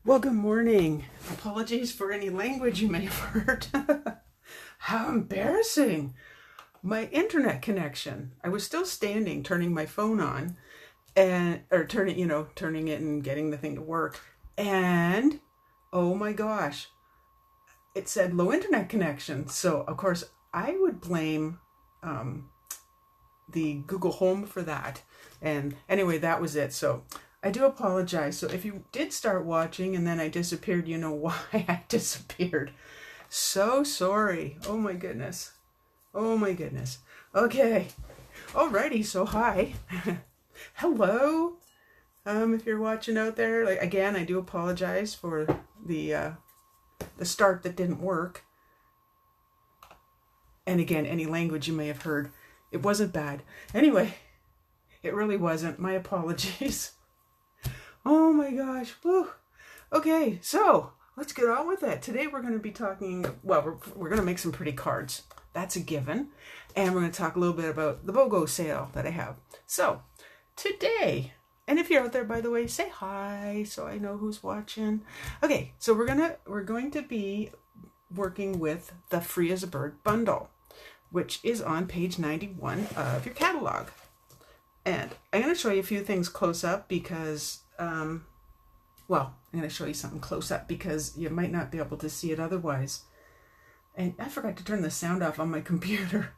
Well, good morning. Apologies for any language you may have heard. How embarrassing. My internet connection. I was still standing, turning my phone on or turning it and getting the thing to work. And oh my gosh, it said low internet connection. So of course I would blame the Google Home for that. And anyway, that was it. So I do apologize. So if you did start watching and then I disappeared, you know why I disappeared. So sorry. Oh my goodness. Oh my goodness. Okay. Alrighty. So hi. Hello. If you're watching out there, like again, I do apologize for the start that didn't work. And again, any language you may have heard, it wasn't bad. Anyway, it really wasn't. My apologies. Oh my gosh. Woo. Okay, so let's get on with it. Today we're going to be talking, well, we're going to make some pretty cards. That's a given. And we're going to talk a little bit about the BOGO sale that I have. So today, and if you're out there, by the way, say hi so I know who's watching. Okay, so we're going to be working with the Free as a Bird bundle, which is on page 91 of your catalog. And I'm going to show you a few things close up because I'm going to show you something close up because you might not be able to see it otherwise. And I forgot to turn the sound off on my computer.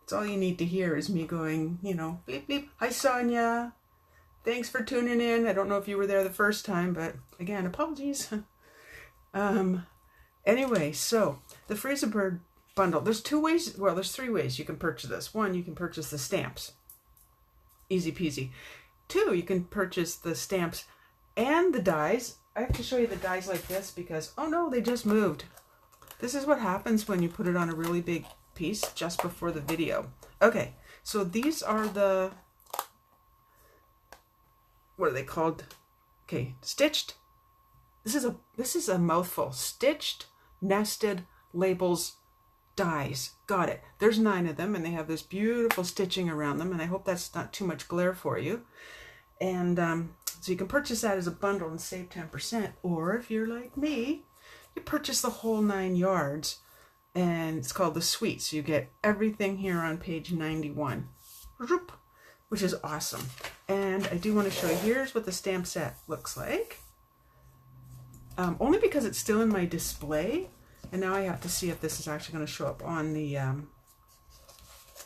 It's all you need to hear is me going, bleep, bleep. Hi, Sonia. Thanks for tuning in. I don't know if you were there the first time, but again, apologies. Anyway, so the Free as a Bird bundle. There's three ways you can purchase this. One, you can purchase the stamps. Easy peasy. Two, you can purchase the stamps and the dies. I have to show you the dies like this because, oh no, they just moved. This is what happens when you put it on a really big piece just before the video. Okay, so these are the, what are they called? Okay, stitched. This is a mouthful. Stitched, nested labels, dies. Got it. There's 9 of them and they have this beautiful stitching around them, and I hope that's not too much glare for you. And so you can purchase that as a bundle and save 10%, or if you're like me, you purchase the whole 9 yards, and it's called the suite. So you get everything here on page 91, which is awesome. And I do want to show you, here's what the stamp set looks like. Only because it's still in my display, and now I have to see if this is actually going to show up on the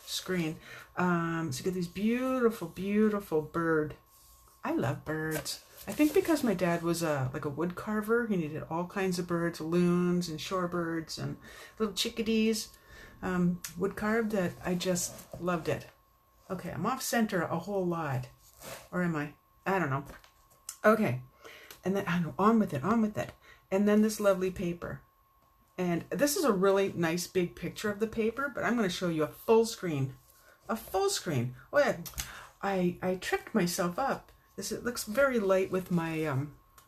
screen. So you get these beautiful, beautiful bird. I love birds. I think because my dad was like a wood carver, he needed all kinds of birds, loons and shorebirds and little chickadees, wood carved, that I just loved it. Okay, I'm off center a whole lot. Or am I? I don't know. Okay. And then, I know, on with it. And then this lovely paper. And this is a really nice big picture of the paper, but I'm going to show you a full screen. A full screen. Oh yeah, I tricked myself up. It looks very light with my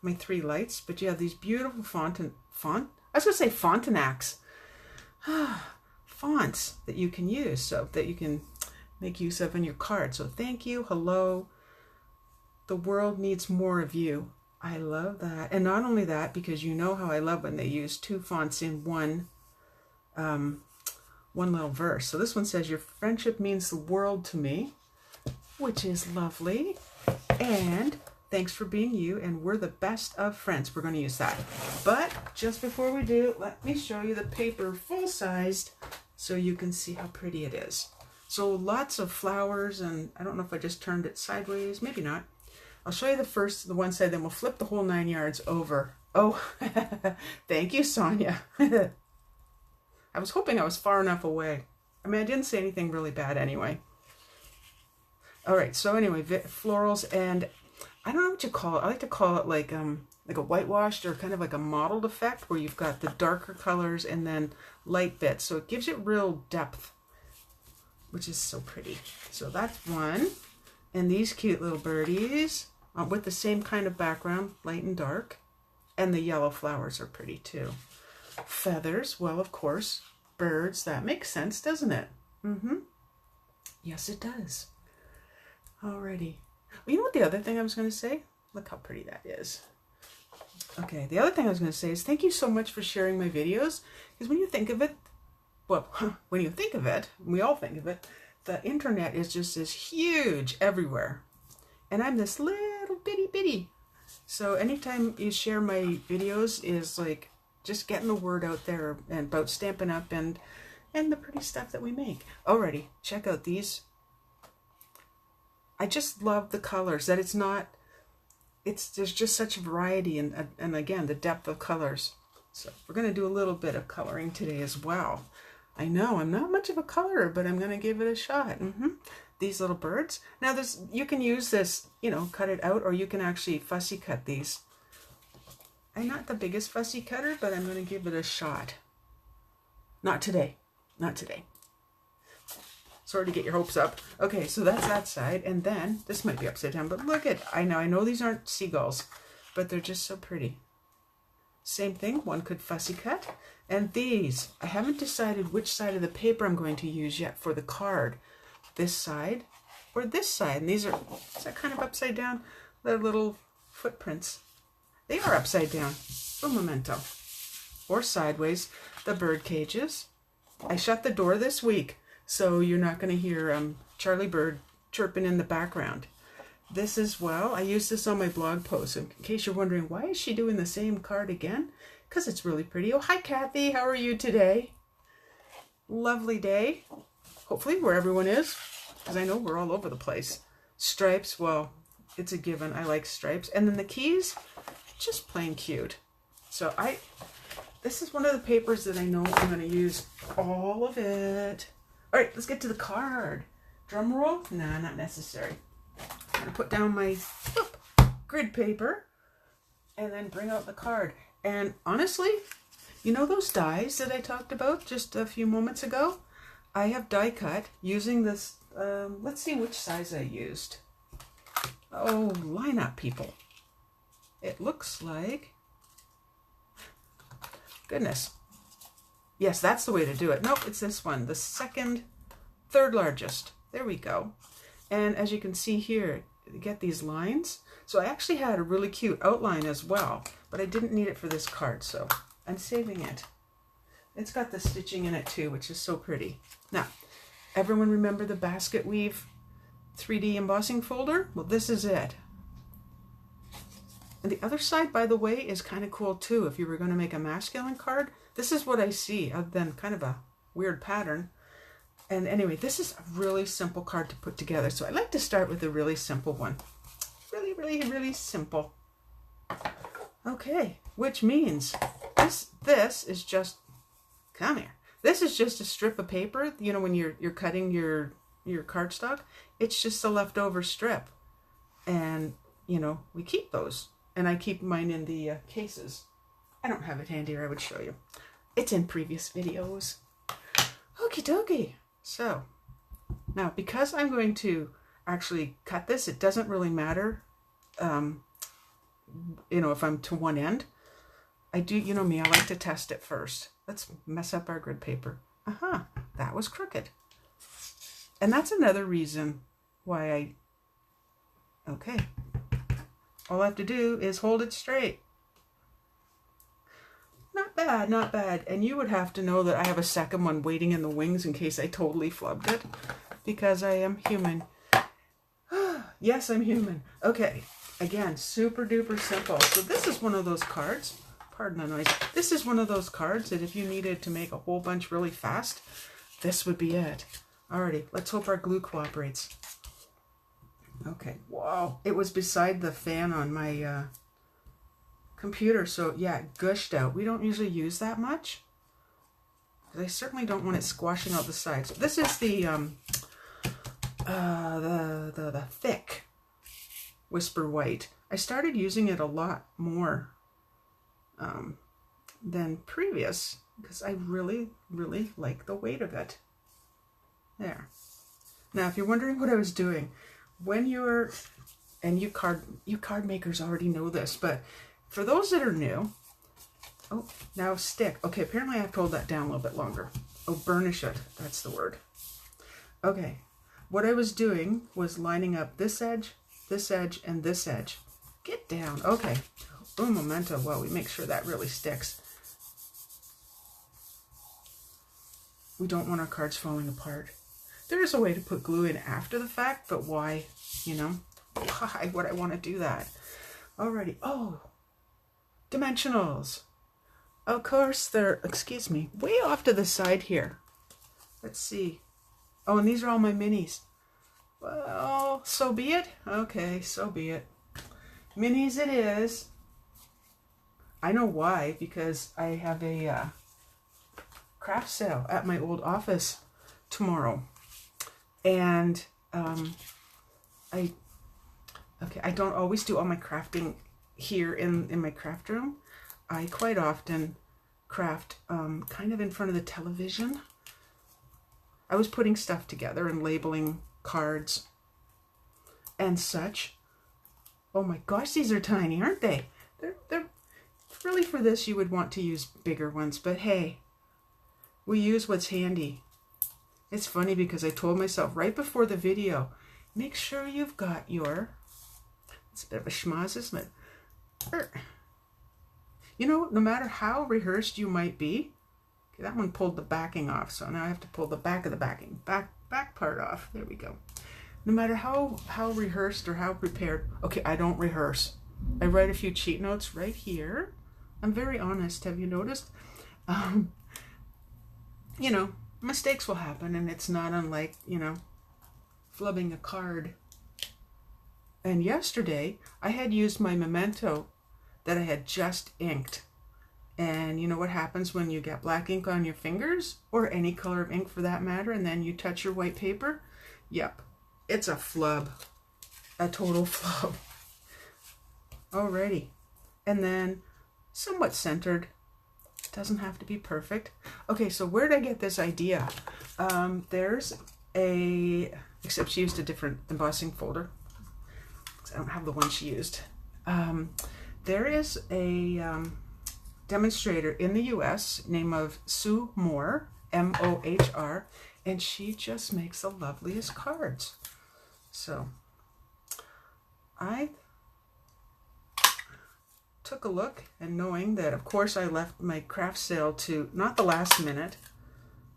my 3 lights, but you have these beautiful I was going to say Frontenacs. Fonts that you can use, so that you can make use of in your card. So thank you, hello. The world needs more of you. I love that. And not only that, because you know how I love when they use 2 fonts in one little verse. So this one says, your friendship means the world to me, which is lovely. And thanks for being you, and we're the best of friends. We're going to use that. But just before we do, let me show you the paper full-sized so you can see how pretty it is. So lots of flowers, and I don't know if I just turned it sideways. Maybe not. I'll show you the one side, then we'll flip the whole 9 yards over. Oh, thank you, Sonia. I was hoping I was far enough away. I mean, I didn't say anything really bad anyway. All right, so anyway, florals, and I don't know what you call it. I like to call it like a whitewashed or kind of like a mottled effect, where you've got the darker colors and then light bits. So it gives it real depth, which is so pretty. So that's one. And these cute little birdies with the same kind of background, light and dark. And the yellow flowers are pretty too. Feathers, well, of course, birds. That makes sense, doesn't it? Yes, it does. Alrighty. Well, you know what the other thing I was going to say? Look how pretty that is. Okay, the other thing I was going to say is thank you so much for sharing my videos. Because when you think of it, well, when you think of it, we all think of it, the internet is just this huge everywhere. And I'm this little bitty. So anytime you share my videos is like just getting the word out there and about Stampin' Up! and the pretty stuff that we make. Alrighty, check out these. I just love the colors, that there's just such a variety and again, the depth of colors. So we're going to do a little bit of coloring today as well. I know I'm not much of a colorer, but I'm going to give it a shot. These little birds. Now you can use this, cut it out, or you can actually fussy cut these. I'm not the biggest fussy cutter, but I'm going to give it a shot. Not today. Not today. Sorry to get your hopes up. Okay, so that's that side. And then, this might be upside down, but look at, I know these aren't seagulls, but they're just so pretty. Same thing, one could fussy cut. And these, I haven't decided which side of the paper I'm going to use yet for the card. This side or this side. And these are, is that kind of upside down? They're little footprints. They are upside down. A memento. Or sideways. The bird cages. I shut the door this week, so you're not going to hear Charlie Bird chirping in the background. This as well, I used this on my blog post. In case you're wondering, why is she doing the same card again? Because it's really pretty. Oh, hi Kathy, how are you today? Lovely day. Hopefully where everyone is, because I know we're all over the place. Stripes, well, it's a given. I like stripes. And then the keys, just plain cute. So this is one of the papers that I know I'm going to use all of it. All right, let's get to the card. Drum roll? Nah, not necessary. I'm going to put down my grid paper and then bring out the card. And honestly, you know those dies that I talked about just a few moments ago? I have die cut using this, let's see which size I used. Oh, line up, people. It looks like, goodness. Yes, that's the way to do it. Nope, it's this one, the third largest. There we go. And as you can see here, you get these lines. So I actually had a really cute outline as well, but I didn't need it for this card, so I'm saving it. It's got the stitching in it too, which is so pretty. Now, everyone remember the basket weave 3D embossing folder? Well, this is it. And the other side, by the way, is kind of cool too. If you were going to make a masculine card, this is what I see, other than kind of a weird pattern. And anyway, this is a really simple card to put together. So I like to start with a really simple one. Really, really, really simple. Okay, which means this is just, come here. This is just a strip of paper. You know, when you're cutting your cardstock, it's just a leftover strip. And, you know, we keep those. And I keep mine in the cases. I don't have it handy or I would show you. It's in previous videos. Okie dokie. So, now because I'm going to actually cut this, it doesn't really matter, you know, if I'm to one end. I do, you know me, I like to test it first. Let's mess up our grid paper. That was crooked. And that's another reason why okay. All I have to do is hold it straight. Not bad, not bad. And you would have to know that I have a second one waiting in the wings in case I totally flubbed it, because I am human. Yes, I'm human. Okay, again, super duper simple. So this is one of those cards, pardon the noise, this is one of those cards that if you needed to make a whole bunch really fast, this would be it. Alrighty, let's hope our glue cooperates. Okay, wow, it was beside the fan on my computer, so yeah, it gushed out. We don't usually use that much, because I certainly don't want it squashing out the sides. This is the thick Whisper White. I started using it a lot more than previous, because I really, really like the weight of it. There. Now, if you're wondering what I was doing, when you're, and you card makers already know this, but for those that are new, oh, now stick. Okay, apparently I have to hold that down a little bit longer. Oh, burnish it. That's the word. Okay, what I was doing was lining up this edge, and this edge. Get down. Okay. Un momento while we make sure that really sticks. We don't want our cards falling apart. There is a way to put glue in after the fact, but why? You know, why would I want to do that? Alrighty. Oh, dimensionals. Of course, they're, excuse me, way off to the side here. Let's see. Oh, and these are all my minis. Well, so be it. Okay, so be it. Minis it is. I know why, because I have a craft sale at my old office tomorrow. And I don't always do all my crafting here in my craft room. I quite often craft kind of in front of the television. I was putting stuff together and labeling cards and such. Oh my gosh, these are tiny, aren't they? They're really, for this you would want to use bigger ones, but hey, we use what's handy. It's funny because I told myself right before the video, make sure you've got your, it's a bit of a schmoz, isn't it? You know, no matter how rehearsed you might be, okay, that one pulled the backing off, so now I have to pull the back of the back part off. There we go. No matter how rehearsed or how prepared, okay, I don't rehearse. I write a few cheat notes right here. I'm very honest, have you noticed? You know, mistakes will happen, and it's not unlike, you know, flubbing a card. And yesterday, I had used my memento that I had just inked. And you know what happens when you get black ink on your fingers, or any color of ink for that matter, and then you touch your white paper? Yep, it's a flub, a total flub. Alrighty, and then somewhat centered. Doesn't have to be perfect. Okay, so where did I get this idea? There's a, except she used a different embossing folder. I don't have the one she used. There is a demonstrator in the US name of Sue Moore, M-O-H-R, and she just makes the loveliest cards. So I took a look, and knowing that of course I left my craft sale to not the last minute.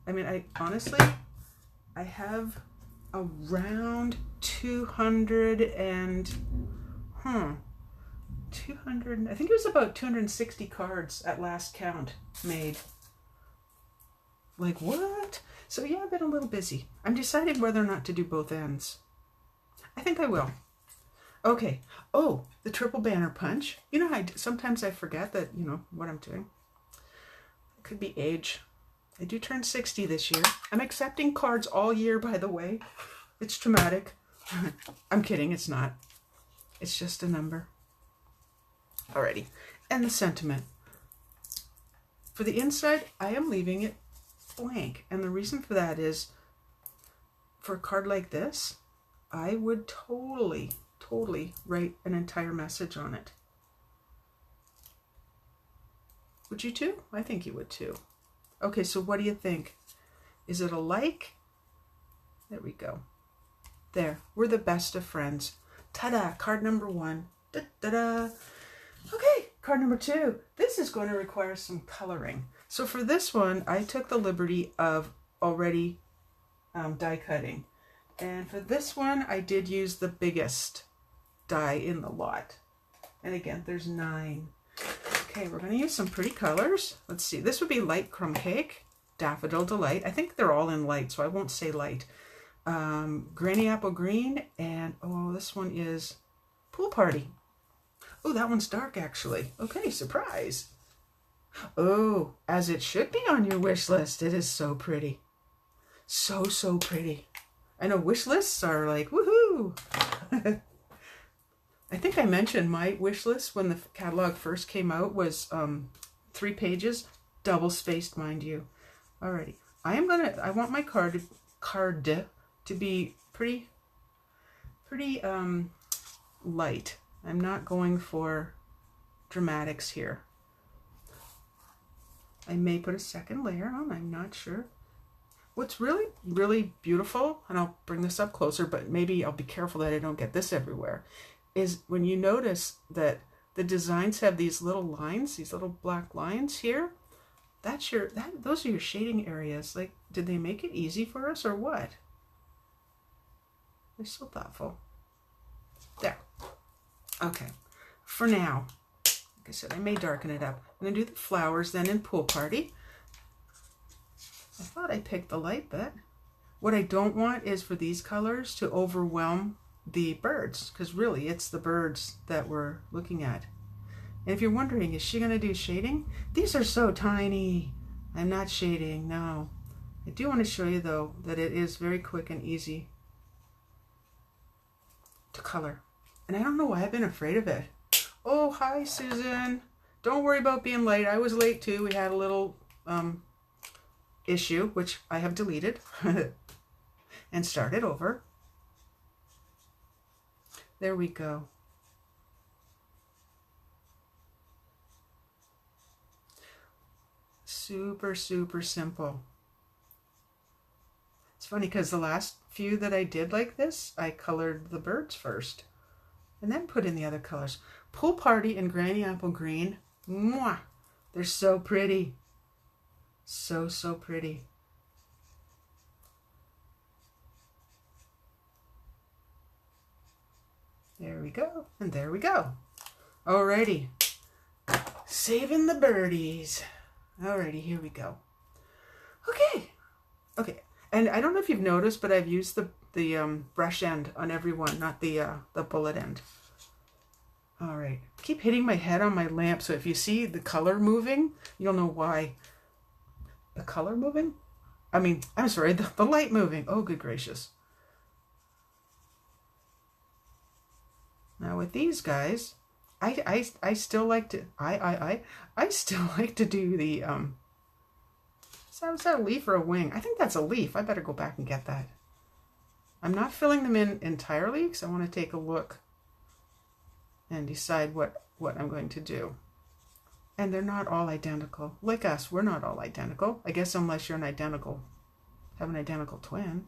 I mean, I honestly, I have around 200 and 200, I think it was about 260 cards at last count made. Like, what? So yeah, I've been a little busy. I'm deciding whether or not to do both ends. I think I will. Okay. Oh, the triple banner punch. You know, sometimes I forget that, you know, what I'm doing. It could be age. I do turn 60 this year. I'm accepting cards all year, by the way. It's traumatic. I'm kidding, it's not. It's just a number. Alrighty. And the sentiment. For the inside, I am leaving it blank. And the reason for that is, for a card like this, I would totally write an entire message on it. Would you too? I think you would too. Okay, so what do you think? Is it a like? There we go. There, we're the best of friends. Ta-da, card number 1. Da-da-da. Okay, card number 2. This is going to require some coloring. So for this one, I took the liberty of already die cutting. And for this one, I did use the biggest die in the lot. And again, there's 9. Okay, we're going to use some pretty colors. Let's see. This would be light crumb cake, daffodil delight. I think they're all in light, so I won't say light. Granny apple green, and oh, this one is pool party. Oh, that one's dark actually. Okay, surprise. Oh, as it should be on your wish list. It is so pretty. So pretty. I know wish lists are like, woohoo! I think I mentioned my wish list when the catalog first came out was 3 pages, double spaced, mind you. Alrighty, I want my card to be pretty light. I'm not going for dramatics here. I may put a second layer on, I'm not sure. What's really beautiful, and I'll bring this up closer, but maybe I'll be careful that I don't get this everywhere, is when you notice that the designs have these little lines, these little black lines here. Those are your shading areas. Like, did they make it easy for us or what? They're so thoughtful. There. Okay. For now, like I said, I may darken it up. I'm going to do the flowers then in Pool Party. I thought I picked the light bit. What I don't want is for these colors to overwhelm the birds, because really it's the birds that we're looking at. And if you're wondering, is she going to do shading? These are so tiny. I'm not shading, no. I do want to show you though that it is very quick and easy to color. And I don't know why I've been afraid of it. Oh, hi Susan. Don't worry about being late. I was late too. We had a little issue, which I have deleted and started over. There we go. Super, super simple. It's funny because the last few that I did like this, I colored the birds first and then put in the other colors. Pool Party and Granny Apple Green. Mwah! They're so pretty. So, so pretty. There we go. And there we go. Alrighty. Saving the birdies. Alrighty, here we go. Okay. Okay. And I don't know if you've noticed, but I've used the brush end on every one, not the bullet end. All right. Keep hitting my head on my lamp, so if you see the color moving, you'll know why. The color moving? I mean, I'm sorry, the light moving. Oh, good gracious. Now with these guys, I still like to I still like to do the is that a leaf or a wing? I think that's a leaf. I better go back and get that. I'm not filling them in entirely because I want to take a look and decide what I'm going to do. And they're not all identical. Like us, we're not all identical. I guess unless you're have an identical twin.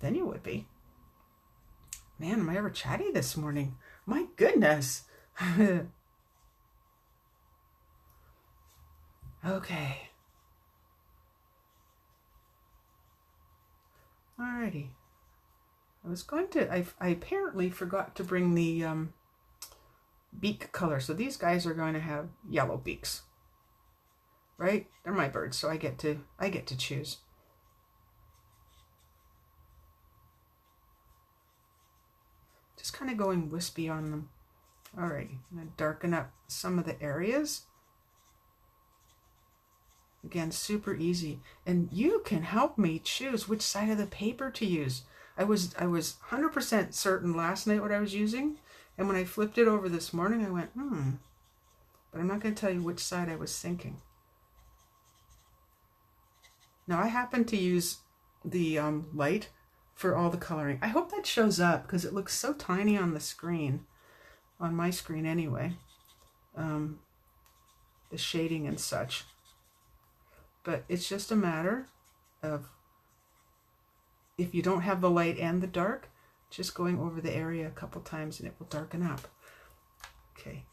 Then you would be. Man, am I ever chatty this morning? My goodness. Okay. Alrighty. I apparently forgot to bring the beak color. So these guys are going to have yellow beaks. Right? They're my birds, so I get to choose. Just kind of going wispy on them. Alrighty, I'm going to darken up some of the areas. Again, super easy. And you can help me choose which side of the paper to use. I was 100% certain last night what I was using. And when I flipped it over this morning, I went, But I'm not going to tell you which side I was thinking. Now, I happen to use the light for all the coloring. I hope that shows up because it looks so tiny on the screen, on my screen anyway, the shading and such. But it's just a matter of, if you don't have the light and the dark, just going over the area a couple times and it will darken up. Okay.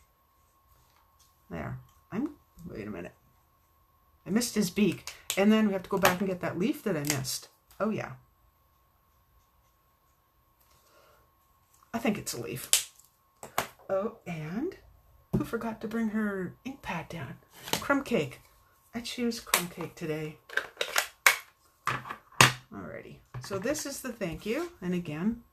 There. Wait a minute. I missed his beak. And then we have to go back and get that leaf that I missed. Oh yeah. I think it's a leaf. Oh, and who forgot to bring her ink pad down? Crumb cake. I choose crumb cake today. Alrighty. So this is the thank you. And again,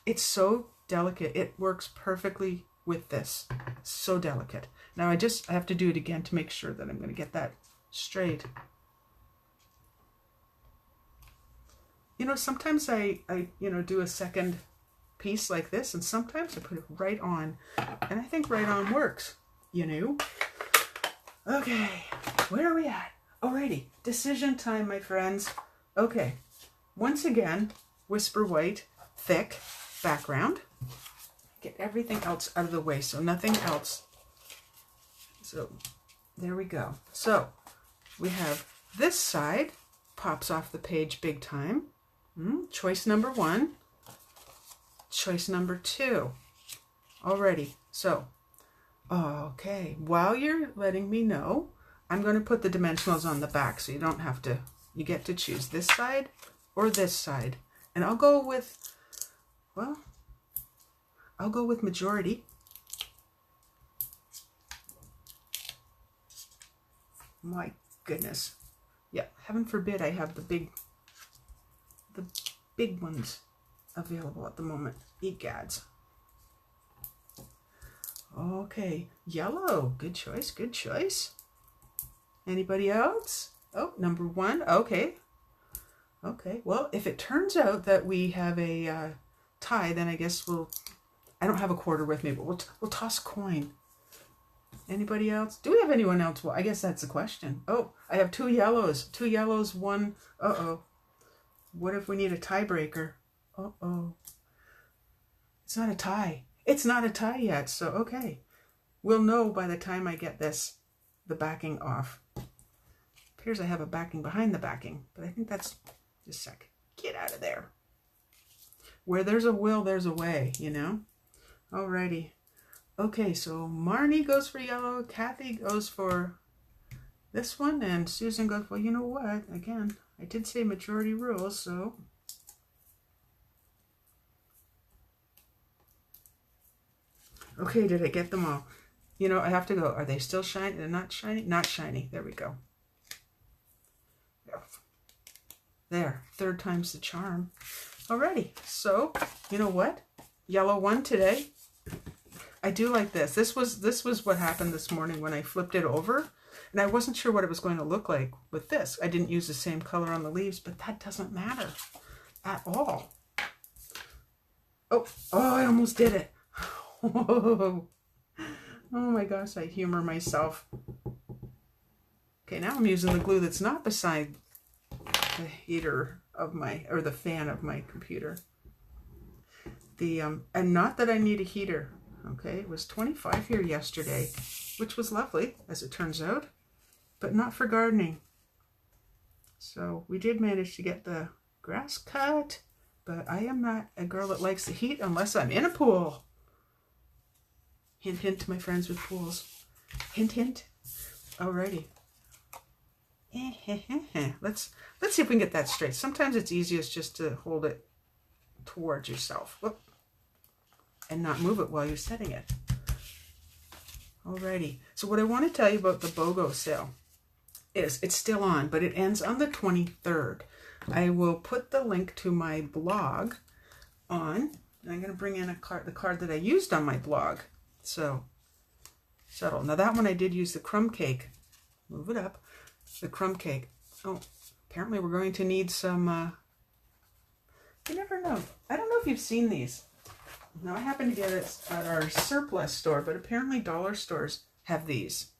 it's so delicate. It works perfectly with this. So delicate. Now I have to do it again to make sure that I'm going to get that straight. You know, sometimes I do a second piece like this, and sometimes I put it right on, and I think right on works, you know. Okay, where are we at? Alrighty, decision time, my friends. Okay, once again, Whisper White, thick background. Get everything else out of the way, so nothing else. So there we go. So we have this side, pops off the page big time. Choice number 1. Choice number 2. Alrighty, so, okay, while you're letting me know, I'm going to put the dimensionals on the back so you don't have to, you get to choose this side or this side. And I'll go with, well, I'll go with majority. My goodness. Yeah, heaven forbid I have the big ones available at the moment. Egads. Okay, yellow. Good choice, good choice. Anybody else? Oh, number 1. Okay. Okay, well, if it turns out that we have a tie, then I guess I don't have a quarter with me, but we'll toss a coin. Anybody else? Do we have anyone else? Well, I guess that's the question. Oh, I have 2 yellows. 2 yellows, 1. Uh-oh. What if we need a tiebreaker? Uh-oh. It's not a tie. It's not a tie yet, so okay. We'll know by the time I get the backing off. Appears I have a backing behind the backing, but I think that's, just a sec. Get out of there. Where there's a will, there's a way, you know? Alrighty. Okay, so Marnie goes for yellow, Kathy goes for this one, and Susan goes, well, you know what? Again, I did say majority rules, so. Okay, did I get them all? You know, I have to go. Are they still shiny? They're not shiny? Not shiny. There we go. There, 3rd time's the charm. Alrighty, so, you know what? Yellow 1 today. I do like this. This was what happened this morning when I flipped it over, and I wasn't sure what it was going to look like with this. I didn't use the same color on the leaves, but that doesn't matter at all. Oh, I almost did it. Oh my gosh, I humor myself. Okay, now I'm using the glue that's not beside the heater of or the fan of my computer. And not that I need a heater. Okay, it was 25 here yesterday, which was lovely, as it turns out, but not for gardening. So we did manage to get the grass cut, but I am not a girl that likes the heat unless I'm in a pool. Hint, hint to my friends with pools. Hint, hint. Alrighty. Let's see if we can get that straight. Sometimes it's easiest just to hold it towards yourself. Whoop. And not move it while you're setting it. Alrighty. So what I want to tell you about the BOGO sale is it's still on, but it ends on the 23rd. I will put the link to my blog on, and I'm going to bring in the card that I used on my blog. So, subtle. Now that one I did use the crumb cake. Move it up. The crumb cake. Oh, apparently we're going to need some, you never know. I don't know if you've seen these. Now I happen to get it at our surplus store, but apparently dollar stores have these.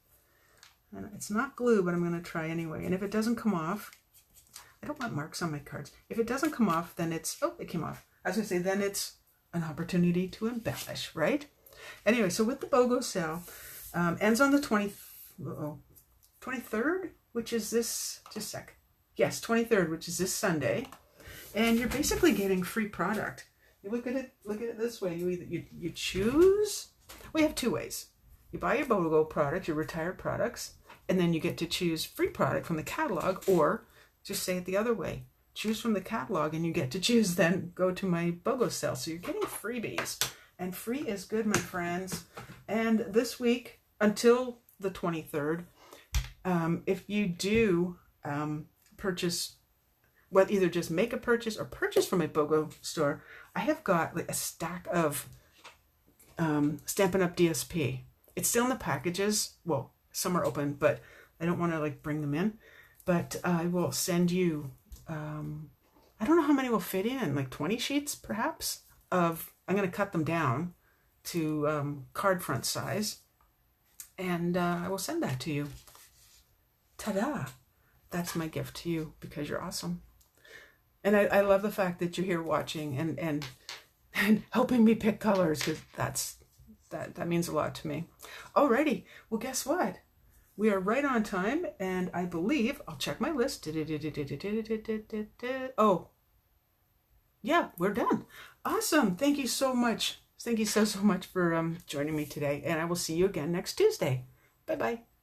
And it's not glue, but I'm going to try anyway. And if it doesn't come off, I don't want marks on my cards. If it doesn't come off, then it's, oh, it came off. I was going to say, then it's an opportunity to embellish, right? Anyway, so with the BOGO sale, ends on the 23rd, which is this, just a sec. Yes, 23rd, which is this Sunday. And you're basically getting free product. You look at it this way. You choose, we have 2 ways. You buy your BOGO product, your retired products, and then you get to choose free product from the catalog, or just say it the other way. Choose from the catalog and you get to choose, then go to my BOGO sale. So you're getting freebies. And free is good, my friends. And this week, until the 23rd, if you do purchase, well, either just make a purchase or purchase from a BOGO store, I have got like a stack of Stampin' Up! DSP. It's still in the packages. Well, some are open, but I don't want to like bring them in. But I will send you, I don't know how many will fit in, like 20 sheets perhaps of, I'm going to cut them down to card front size, and I will send that to you. Ta-da! That's my gift to you because you're awesome. And I love the fact that you're here watching and helping me pick colors, because that means a lot to me. Alrighty, well guess what? We are right on time, and I believe, I'll check my list. Oh, yeah, we're done. Awesome. Thank you so much Thank you so much for joining me today, and I will see you again next Tuesday. Bye-bye.